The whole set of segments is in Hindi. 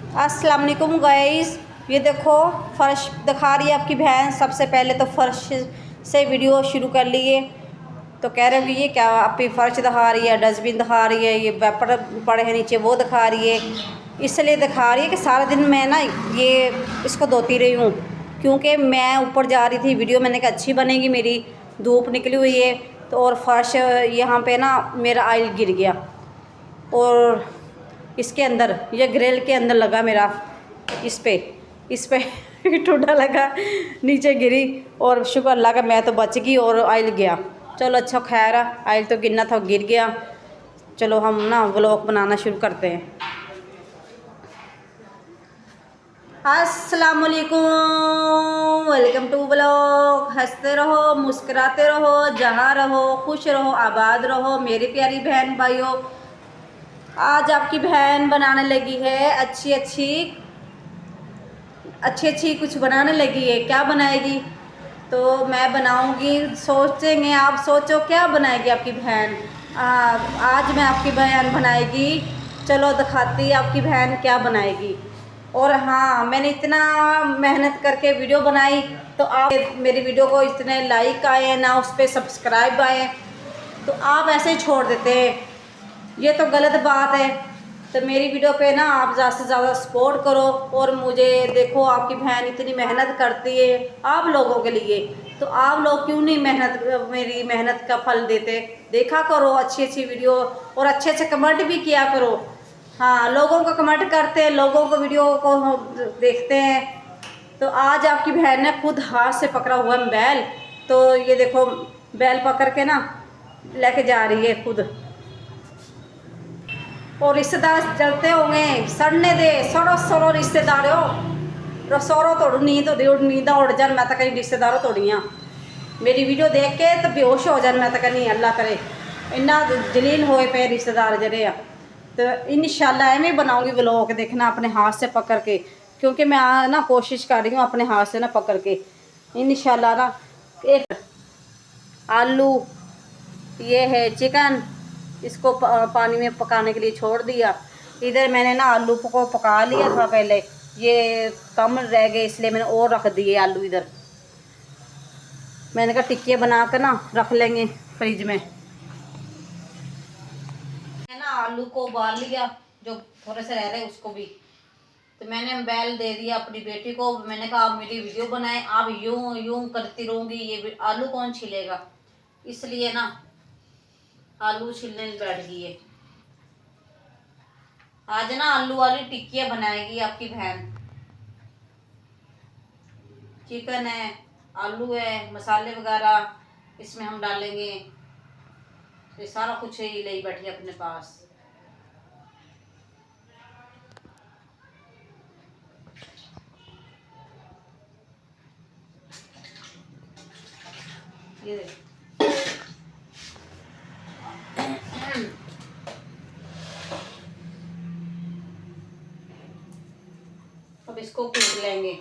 अस्सलाम वालेकुम गाइस, ये देखो फ़र्श दिखा रही है आपकी बहन। सबसे पहले तो फ़र्श से वीडियो शुरू कर लिए तो कह रहे हो ये क्या आपकी फ़र्श दिखा रही है, डस्टबिन दिखा रही है, ये वेपर पड़े हैं नीचे वो दिखा रही है। इसलिए दिखा रही है कि सारा दिन मैं ना ये इसको धोती रही हूँ, क्योंकि मैं ऊपर जा रही थी वीडियो, मैंने कहा अच्छी बनेगी, मेरी धूप निकली हुई है तो। और फ़र्श यहाँ पे ना मेरा आयल गिर गया और इसके अंदर ये ग्रिल के अंदर लगा मेरा, इस पे टूटा लगा, नीचे गिरी और शुक्र अल्लाह का मैं तो बच गई और आयल गया। चलो अच्छा खैर है, आयल तो गिरना था, गिर गया। चलो हम ना व्लॉग बनाना शुरू करते हैं। अस्सलाम वालेकुम, वेलकम टू व्लॉग। हंसते रहो, मुस्कुराते रहो, जहाँ रहो खुश रहो, आबाद रहो मेरी प्यारी बहन भाइयों। आज आपकी बहन बनाने लगी है अच्छी कुछ बनाने लगी है। क्या बनाएगी? तो मैं बनाऊंगी, सोचेंगे आप, सोचो क्या बनाएगी आपकी बहन। आज मैं आपकी बहन बनाएगी, चलो दिखाती है आपकी बहन क्या बनाएगी। और हाँ, मैंने इतना मेहनत करके वीडियो बनाई तो आप मेरी वीडियो को इतने लाइक आए ना, उस पर सब्सक्राइब आए, तो आप ऐसे ही छोड़ देते हैं, ये तो गलत बात है। तो मेरी वीडियो पे ना आप ज़्यादा से ज़्यादा सपोर्ट करो। और मुझे देखो, आपकी बहन इतनी मेहनत करती है आप लोगों के लिए, तो आप लोग क्यों नहीं मेरी मेहनत का फल देते? देखा करो अच्छी वीडियो और अच्छे कमेंट भी किया करो। हाँ, लोगों को कमेंट करते हैं, लोगों को वीडियो को देखते हैं। तो आज आपकी बहन ने खुद हाथ से पकड़ा हुआ बैल, तो ये देखो बैल पकड़ के ना लेके जा रही है खुद। और रिश्तेदार चलते होंगे, सड़ने दे, सड़ो सड़ो रिश्तेदार हो, रसोरो तोड़ नींद नींद उड़ जान। मैं तो कहीं रिश्तेदारों तोड़ियाँ मेरी वीडियो देख के तो बेहोश हो जान। मैं तो कहनी अल्लाह करे इन्ना जलील होए पे रिश्तेदार जरे आ। तो इंशाल्लाह एवं बनाऊँगी व्लॉग, देखना अपने हाथ से पकड़ के, क्योंकि मैं ना कोशिश कर रही हूँ अपने हाथ से ना पकड़ के इंशाल्लाह ना। एक आलू, ये है चिकन, इसको पानी में पकाने के लिए छोड़ दिया। इधर मैंने ना आलू को पका लिया था पहले, ये कम रह गए इसलिए मैंने और रख दिए आलू इधर। मैंने कहा टिक्के बना कर ना रख लेंगे फ्रिज में। मैंने ना आलू को उबाल लिया, जो थोड़े से रह रहे उसको भी। तो मैंने बैल दे दिया अपनी बेटी को, मैंने कहा आप मेरी वीडियो बनाएं, आप यूं यूं करती रहूँगी, ये आलू कौन छिलेगा, इसलिए ना आलू छिलने बैठ गई है। आज ना आलू वाली टिक्कियाँ बनाएगी आपकी बहन। चिकन है, आलू है, मसाले वगैरह इसमें हम डालेंगे, ये सारा कुछ ही ले बैठी अपने पास। ये अब इसको कूट लेंगे।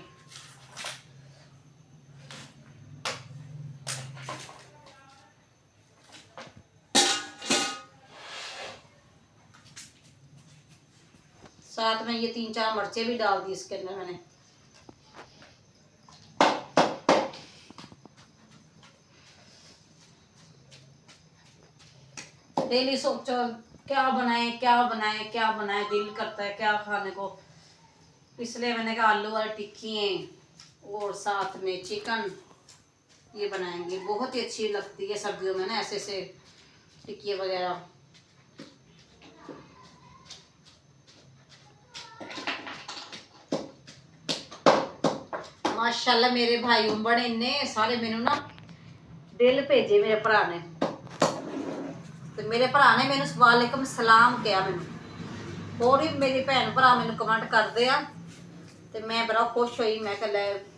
साथ में ये 3-4 मिर्चें भी डाल दी इसके अंदर मैंने। डेली सोचो क्या बनाए क्या बनाए क्या बनाए, दिल करता है क्या खाने को, इसलिए मैंने कहा आलू वाली टिक्की और साथ में चिकन ये बनाएंगे। बहुत ही अच्छी लगती है सर्दियों में ना ऐसे टिक्की वगैरह। माशाल्लाह मेरे भाई बड़े इन्ने सारे मैनू ना दिल भेजे मेरे भरा ने, तो मेरे भरा ने मैनू वालेकुम सलाम किया। मैनू और भी मेरी भैन भरा मैनू कमेंट करते हैं, तो मैं बड़ा खुश हुई। मैं कह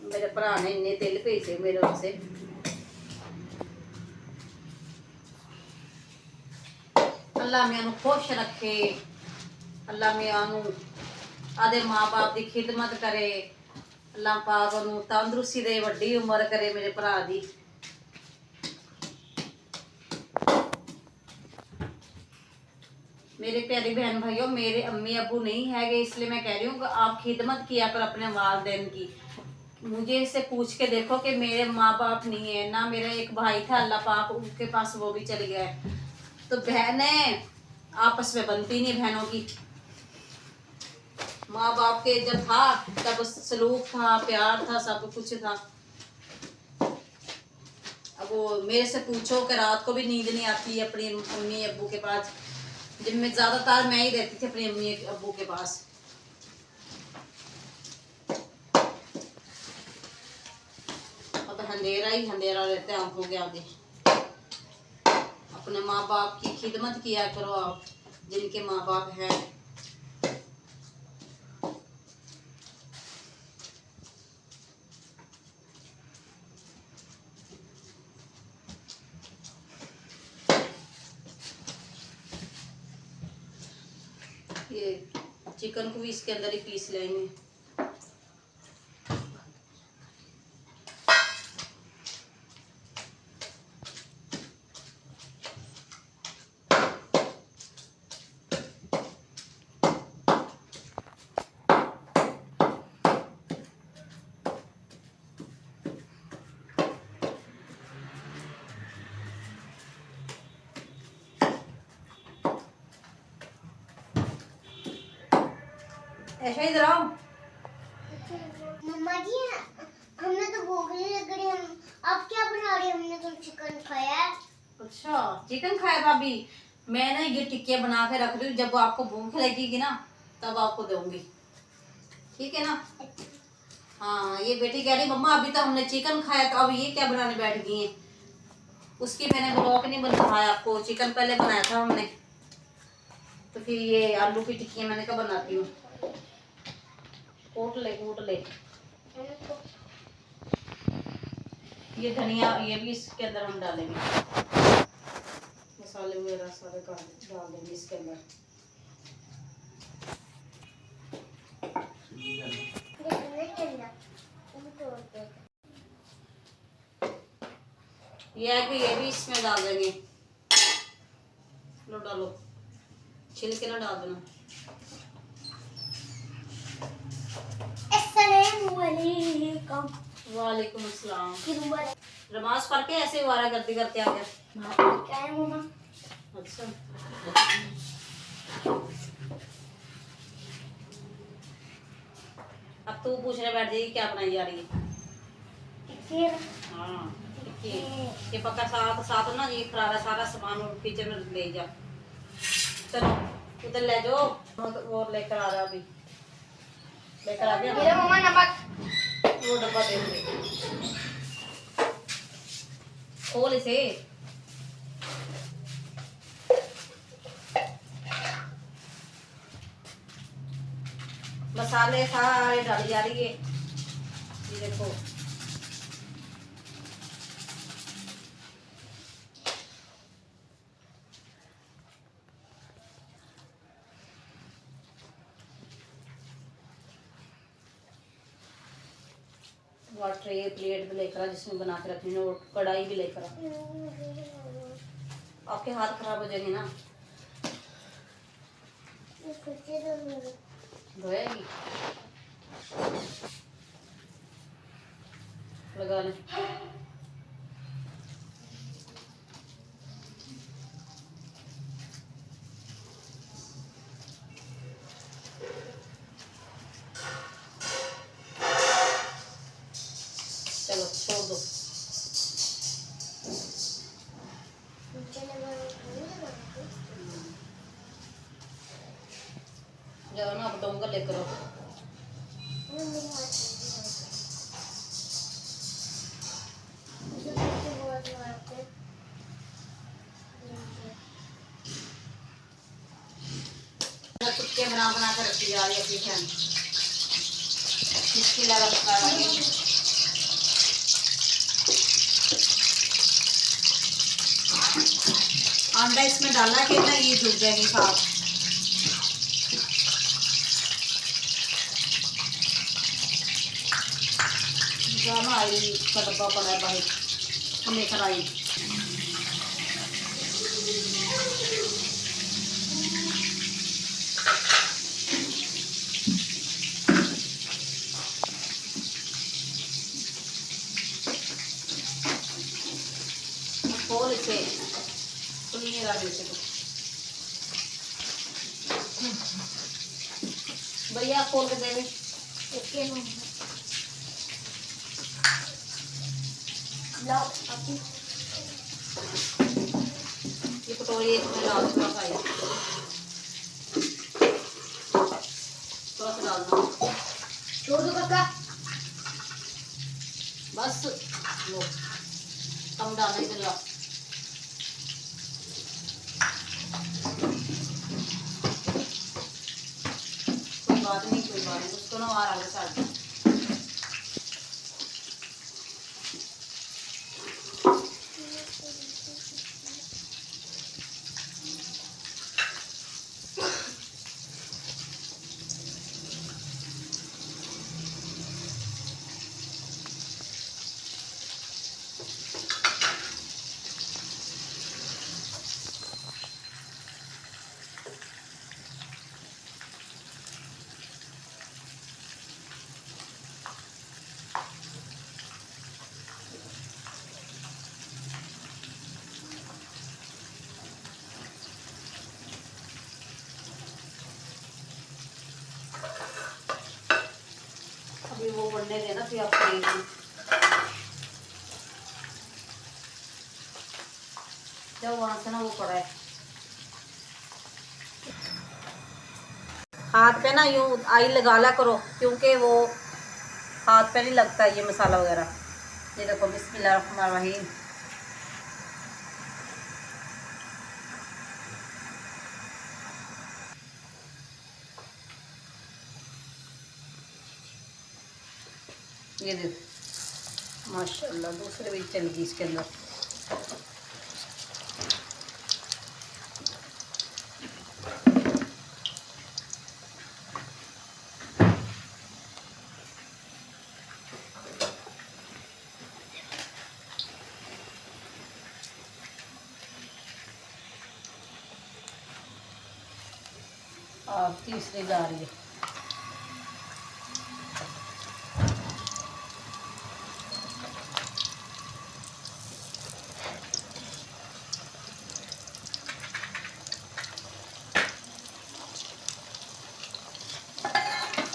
मेरे भरा ने इन्ने दिल भेजे मेरे वास्ते। अल्लाह मैनू खुश रखे, अल्लाह मैनू आदे माँ बाप की खिदमत करे, अल्लाह पाक उन्होंने तंदुरुस्ती दे, वड्डी उम्र करे मेरे भरा दी। मेरे प्यारे बहन भाइयों, मेरे अम्मी अबू नहीं है, इसलिए मैं कह रही हूँ आप खिदमत किया कर अपने वालिदैन की। मुझे इससे पूछ के देखो कि मेरे माँ बाप नहीं है ना, मेरा एक भाई था अल्लाह पाक उनके पास, वो भी चले गए। तो बहनें आपस में बनती नहीं बहनों की। माँ बाप के जब था तब सलूक था, प्यार था, सब कुछ था। अब वो मेरे से पूछो कि रात को भी नींद नहीं आती अपनी अम्मी अब्बू के पास, जब मैं ज्यादातर मैं ही रहती थी अपनी अम्मी अब्बू के पास। अब अंधेरा ही अंधेरा रहता है आंखों के आगे। अपने माँ बाप की खिदमत किया करो आप, जिनके माँ बाप हैं। ये चिकन को भी इसके अंदर ही पीस लेंगे। ऐसा इधर आओ। मम्मा जी, हमने तो भूख नहीं लग रही, हम आप क्या बना रही? हमने तो चिकन खाया है। अच्छा चिकन खाया भाभी, मैं ना ये टिक्के बना के रख रही हूँ, जब आपको भूख लगेगी ना तब आपको दूंगी, ठीक है ना। हाँ ये बेटी कह रही मम्मा अभी तो हमने चिकन खाया, तो अब ये क्या बनाने बैठ गई हैं। उसकी मैंने ब्लॉग नहीं बनाया आपको, चिकन पहले बनाया था हमने, तो फिर ये आलू की टिक्की मैंने कहा बनाती हूँ। कूट ले। ये धनिया ये भी इसके अंदर हम डालेंगे, मसाले वगैरह सारे डाल देंगे इसके अंदर। ये है कि ये भी इसमें डाल देंगे। लो डालो, छिलके ना डाल देना। वालेकुम अस्सलाम। नमाज पढ़ के ऐसे वारागर्दी करते आ गया। क्या है मम्मा? अच्छा अब तू पूछने बैठ जाएगी क्या बनाई जा रही है। हाँ ये पक्का साथ साथ ना, ये खरारा सारा सामान किचन में ले जा। चलो उधर ले जाओ, और लेकर आ रहा, अभी लेकर आ गया। मेरे मम्मा नमक वो डब्बा दे दे, खोल इसे। मसाले सारे डाली जा रही है, ये देखो। ट्रे प्लेट भी लेकर आ जिसमें बना के रखनी है, और कढ़ाई भी लेकर आ। आपके हाथ खराब हो जाएंगे ना, धोएगी लगा ले। चलो छोड़ दो। जाओ ना आप डोंगर लेकर आओ। चुटके बना बना कर रखी जा रही है अपनी फैन, इसकी लगा अंडा इसमें डाला कि ना ये डूब जाएगी साथ। जाना आई का डब्बा पड़ा है बाहर, लेकर आई। भैया खोल के दे दे। ओके लाओ आपकी ये कटोरी एक में डाल थोड़ा सा, थोड़ा सा डाल दो। छोड़ दो काका। बस लो, कम डालना ही चला। कोई बात नहीं, कोई बात नहीं, उसको ना और आगे साइड। अभी वो बनने देना, फिर आप करेंगे। जब वहां से ना वो पड़ा है हाथ पे ना, यूं ऑयल लगा ला करो, क्योंकि वो हाथ पे नहीं लगता ये मसाला वगैरह। ये देखो, बिस्मिल्लाहिर्रहमानिर्रहीम। ये देखो माशाल्लाह, दूसरे भी चल गई इसके अंदर। और तीसरी जा रही है।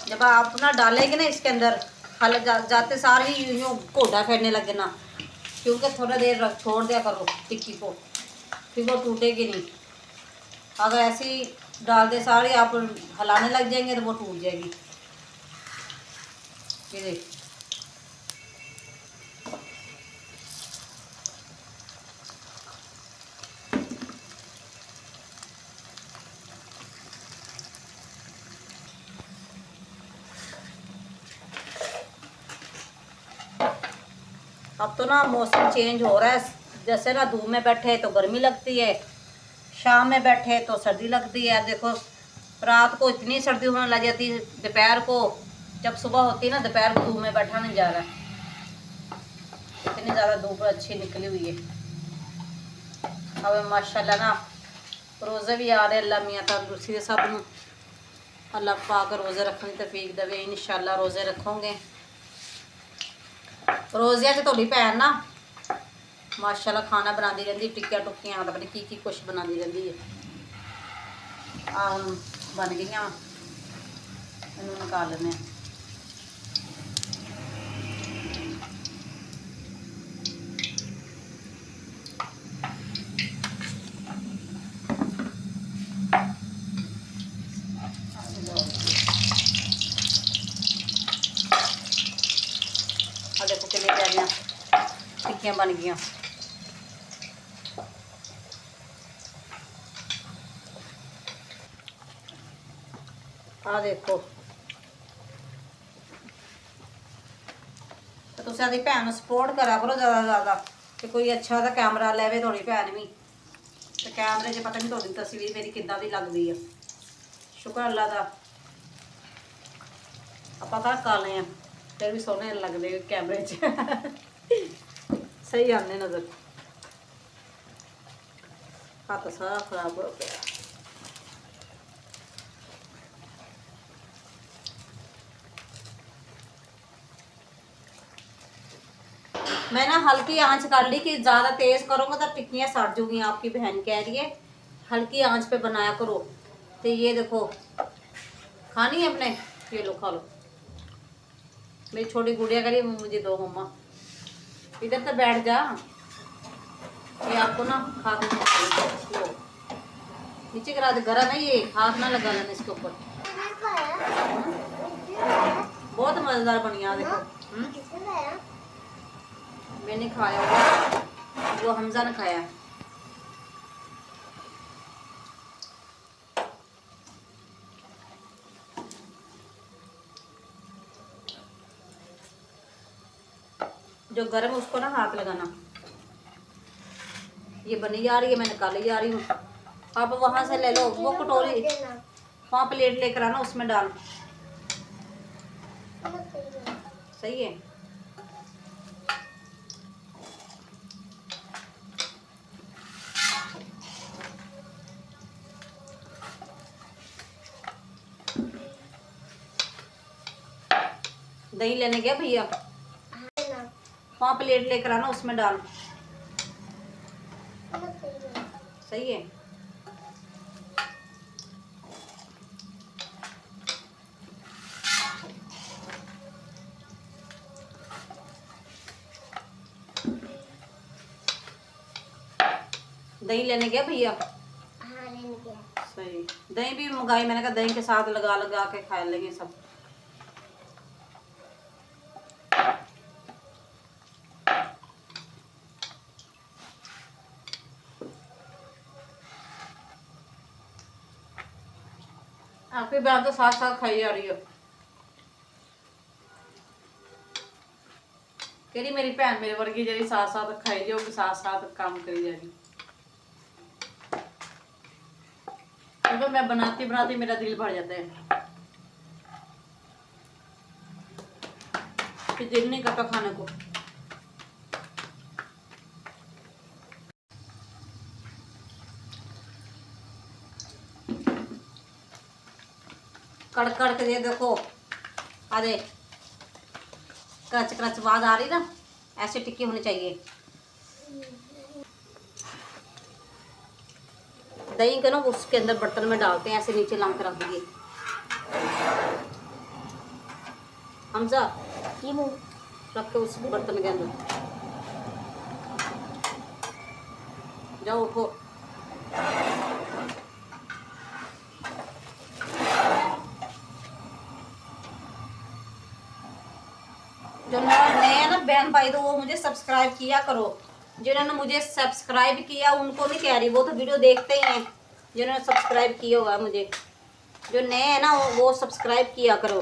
जब आप ना डालेंगे ना इसके अंदर, जाते सार ही यूँ घोड़ा फेरने लगे ना, क्योंकि थोड़ा देर छोड़ दिया करो टिक्की को, फिर वो टूटेगी नहीं। अगर ऐसे ही डाल दे सारे आप हिलाने लग जाएंगे तो वो टूट जाएगी। ये देख, अब तो ना मौसम चेंज हो रहा है। जैसे ना धूप में बैठे तो गर्मी लगती है, शाम में बैठे तो सर्दी लगती है। देखो रात को इतनी सर्दी होने लग जाती है, दोपहर को जब सुबह होती है ना, दोपहर को धूप में बैठा नहीं जा रहा है, इतनी ज़्यादा धूप अच्छी निकली हुई है। अब माशाल्लाह ना रोज़े भी आ रहे, अल्लाह मियाँ तंदुरुस्ती दे सब नूं, अल्लाह पाक रोज़े रखने की तौफीक देवे। इंशाल्लाह रोज़े रखोगे। रोज़िया च थोड़ी भैन ना माशाल्लाह खाना बनाती रहती, टिक्कियां टुक्कियां पता नहीं की कुछ बनाती रहती है। आ हम बन गई, इन्हू निकाल लेने। देखो कितनी प्यारियां टिक्कियां बन गई। आ देखो, तो तुम आदि भैन सपोर्ट करा करो ज़्यादा से ज़्यादा, कि कोई अच्छा सा कैमरा लेवे थोड़ी भैन भी, तो कैमरे 'च पता नहीं थोड़ी तस्वीर मेरी किद्दां दी लगदी है। शुक्र अल्लाह दा, आपां तां काले हैं फिर भी सोहने लगदे कैमरे 'च सही आने नज़र। हाथ सारा खराब हो गया। मैं ना हल्की आंच कर ली कि ज़्यादा तेज़ करूँगा तो टिक्कियाँ सड़ जूँगी। आपकी बहन कह रही है हल्की आंच पे बनाया करो। तो ये देखो खानी है अपने, ये लो खा लो। मेरी छोटी गुड़िया करी मुझे दो मम्मा, इधर तो बैठ जा, ये आपको ना खा के लो, नीचे करा दे, गरम है ये, हाथ ना लगा लेना इसके ऊपर। बहुत मजेदार बनी है देखो। मैंने खाया हुआ, वो हमजा ने खाया। जो गर्म है उसको ना हाथ लगाना। ये बनी जा रही है, मैं निकाली जा रही हूँ। आप वहां से ले लो वो कटोरी, वहाँ प्लेट लेकर आना, उसमें डाल। सही है। दही लेने गया भैया, वहाँ प्लेट लेकर आना, उसमें डाल। सही है। दही लेने गया भैया। हाँ लेने गया। सही, दही भी मंगाई मैंने कहा दही के साथ लगा लगा के खा लेंगे सब। आपकी बात तो साथ साथ खाई जा रही हो। केड़ी मेरी भैन मेरे वर्गी जी साथ साथ खाई जाओ, साथ साथ काम करी जा रही। क्योंकि मैं बनाती बनाती मेरा दिल भर जाता है, फिर दिल नहीं करता खाने को। कड़कड़ के ये देखो, अरे क्रच क्रच आवाज आ रही ना, ऐसे टिक्की होनी चाहिए। दही को ना उसके अंदर बर्तन में डालते हैं, ऐसे नीचे लांग कर रख दिए। हमजा ये रख के उस बर्तन के अंदर, जाओ उठो। जो नया ना बहन भाई तो वो मुझे सब्सक्राइब किया करो। जिन्होंने मुझे सब्सक्राइब किया उनको नहीं कह रही, वो तो वीडियो देखते ही हैं। जिन्होंने सब्सक्राइब किया हुआ मुझे, जो नए हैं ना वो सब्सक्राइब किया करो,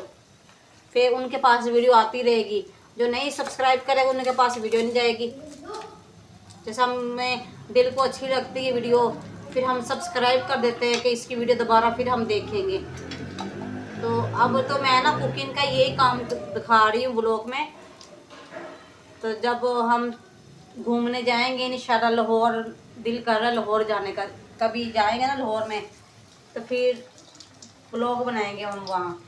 फिर उनके पास वीडियो आती रहेगी। जो नहीं सब्सक्राइब करेगा उनके पास वीडियो नहीं जाएगी। जैसे हमें दिल को अच्छी लगती है वीडियो, फिर हम सब्सक्राइब कर देते हैं कि इसकी वीडियो दोबारा फिर हम देखेंगे। तो अब तो मैं ना कुकिंग का यही काम दिखा रही हूँ व्लॉग में। तो जब हम घूमने जाएंगे इंशाल्लाह, लाहौर दिल कर रहा है लाहौर जाने का, कभी जाएंगे ना लाहौर में तो फिर व्लॉग बनाएंगे हम, वहाँ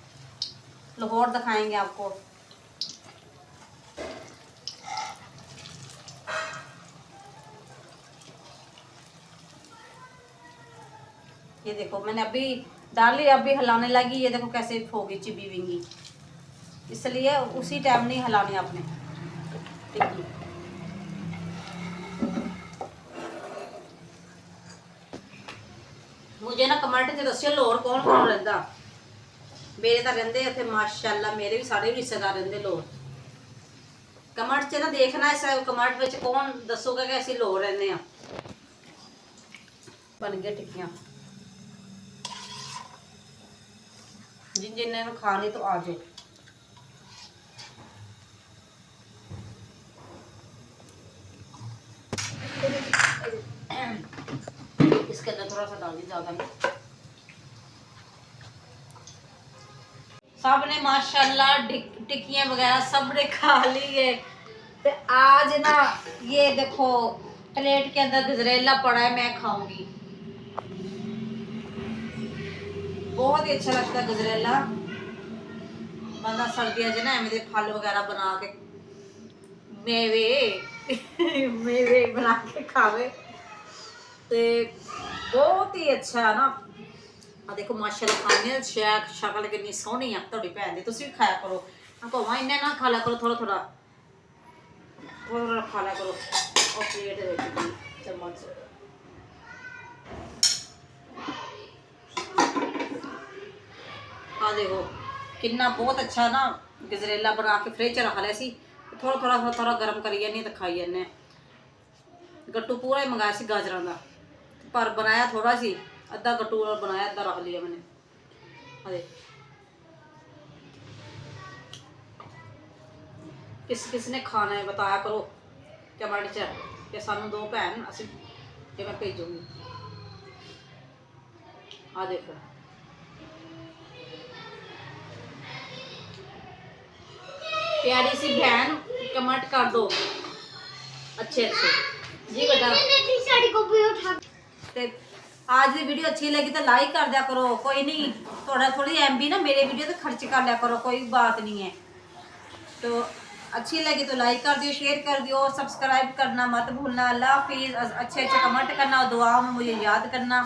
लाहौर दिखाएंगे आपको। ये देखो मैंने अभी डाली, अभी हिलाने लगी, ये देखो कैसे होगी चिबी विंगी, इसलिए उसी टाइम नहीं हिलानी आपने टिक्की। मुझे ना कमेंट च दस्सियो लाहौर कौन कौन रहिंदा। मेरे तो रहिंदे उत्थे माशाअल्लाह, मेरे भी सारे रिश्तेदार रहिंदे लाहौर। कमेंट च ना देखना इस कमेंट विच कौन दसोगा कि असीं लाहौर रहने आ। बन गई टिक्कियां, जिन्हें खानी तो आ जाए। इसके अंदर थोड़ा सा डाल दी, ज्यादा नहीं। सब ने माशाल्लाह टिक्कियां वगैरह सब ने खा ली है। तो आज ना ये देखो प्लेट के अंदर गजरेला पड़ा है, मैं खाऊंगी। बहुत ही अच्छा लगता है गजरेला, बंदा सर्दियों च ना एवं फल वगैरह बना के मेवे मेवे बना के खावे, तो बहुत ही अच्छा है ना। ਆ ਦੇਖੋ ਮਾਸ਼ਾਅੱਲਾ ਖਾਣੇ ਸ਼ੈਕ ਸ਼ਕਲ ਕਿੰਨੀ ਸੋਹਣੀ ਆ ਤੁਹਾਡੀ ਭੈਣ ਦੀ, ਤੁਸੀਂ ਵੀ ਖਾਇਆ ਕਰੋ। ਭਾਵੇਂ ਇੰਨੇ ਨਾ ਖਾ ਲਿਆ ਕਰੋ, ਥੋੜਾ ਥੋੜਾ ਖਾ ਲਿਆ ਕਰੋ। ਉਹ ਪਲੇਟ ਦੇ ਵਿੱਚ ਵੀ ਚਮਚ। ਆ ਦੇਖੋ किन्ना बहुत अच्छा ना गजरेला बना के फ्रिज रख लिया सी, थोड़ा थोड़ा थोड़ा गर्म करी जाने तो खाई जाने। गट्टू पूरा ही मंगाया सी गाजरां दा, पर बनाया थोड़ा सी, अद्धा गट्टू बनाया अद्धा रख लिया मैंने। अरे किस ने खाना है बताया करो कमेंट च कि सानू दो भैन असी ये मैं भेजूंगी। आ देखो प्यारी सी बहन कमेंट कर दो अच्छे अच्छे जी बेटा। ते आज की वीडियो अच्छी लगी तो लाइक कर दिया करो, कोई नहीं थोड़ा थोड़ी MB ना मेरे वीडियो तो खर्च कर लिया करो, कोई बात नहीं है। तो अच्छी लगी तो लाइक कर दियो, शेयर कर दियो, सब्सक्राइब करना मत भूलना। अल्लाह हाफिज़। अच्छे अच्छे कमेंट करना और दुआ में मुझे याद करना।